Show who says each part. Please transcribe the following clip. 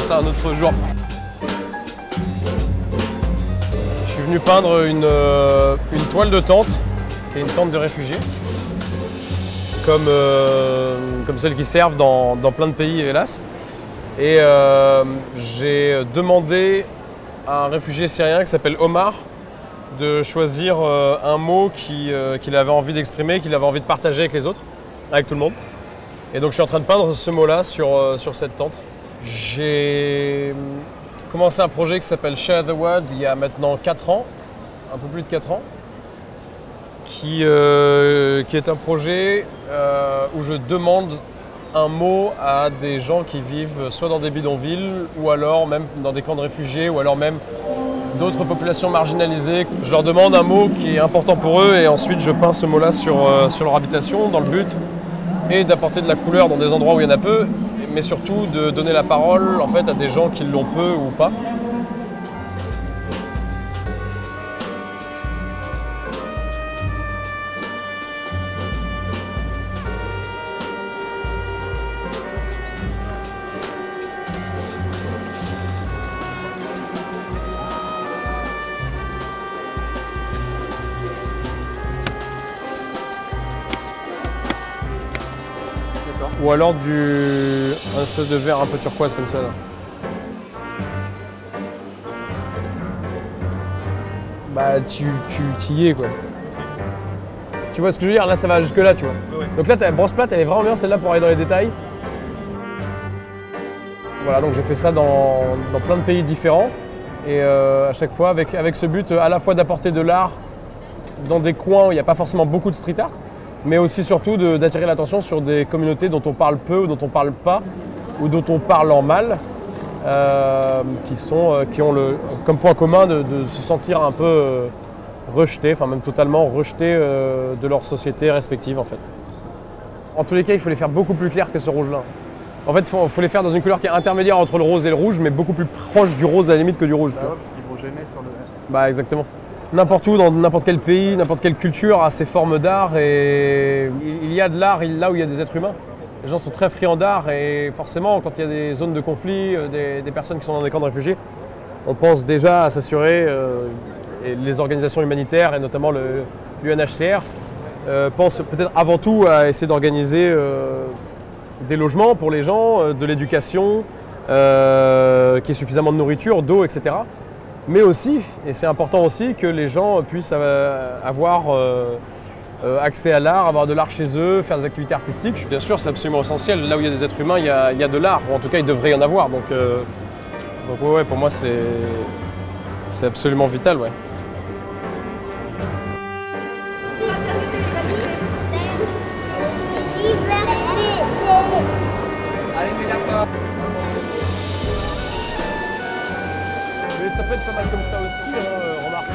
Speaker 1: passe à un autre jour. Je suis venu peindre une toile de tente, qui est une tente de réfugiés, comme celles qui servent dans plein de pays, hélas. Et j'ai demandé à un réfugié syrien qui s'appelle Omar de choisir un mot qu'il avait envie d'exprimer, qu'il avait envie de partager avec les autres, avec tout le monde. Et donc je suis en train de peindre ce mot-là sur cette tente. J'ai commencé un projet qui s'appelle Share the Word il y a maintenant 4 ans, un peu plus de 4 ans, qui est un projet où je demande un mot à des gens qui vivent soit dans des bidonvilles ou alors même dans des camps de réfugiés ou alors même d'autres populations marginalisées. Je leur demande un mot qui est important pour eux et ensuite je peins ce mot-là sur leur habitation dans le but et d'apporter de la couleur dans des endroits où il y en a peu, mais surtout de donner la parole en fait à des gens qui l'ont peu ou pas. Ou alors un espèce de vert un peu turquoise comme ça là. Bah tu y es quoi. Tu vois ce que je veux dire? Là ça va jusque là tu vois. Ouais. Donc là ta brosse plate elle est vraiment bien celle-là pour aller dans les détails. Voilà donc j'ai fait ça dans plein de pays différents et à chaque fois avec ce but à la fois d'apporter de l'art dans des coins où il n'y a pas forcément beaucoup de street art, mais aussi surtout d'attirer l'attention sur des communautés dont on parle peu ou dont on parle pas ou dont on parle en mal, qui ont comme point commun de se sentir un peu rejetés, enfin même totalement rejetés de leur société respective en fait. En tous les cas, il faut les faire beaucoup plus clairs que ce rouge-là. En fait, il faut les faire dans une couleur qui est intermédiaire entre le rose et le rouge, mais beaucoup plus proche du rose à la limite que du rouge.
Speaker 2: Bah ouais, parce qu'ils vont gêner sur le...
Speaker 1: Bah exactement. N'importe où, dans n'importe quel pays, n'importe quelle culture a ses formes d'art et il y a de l'art là où il y a des êtres humains. Les gens sont très friands d'art et forcément quand il y a des zones de conflit, des personnes qui sont dans des camps de réfugiés, on pense déjà à s'assurer, et les organisations humanitaires et notamment l'UNHCR pensent peut-être avant tout à essayer d'organiser des logements pour les gens, de l'éducation, qu'il y ait suffisamment de nourriture, d'eau, etc. Mais aussi, et c'est important aussi, que les gens puissent avoir accès à l'art, avoir de l'art chez eux, faire des activités artistiques. Bien sûr, c'est absolument essentiel. Là où il y a des êtres humains, il y a de l'art, ou en tout cas, il devrait y en avoir. Donc ouais, pour moi, c'est absolument vital. Ouais. Mais ça peut être pas mal comme ça aussi, hein, remarque.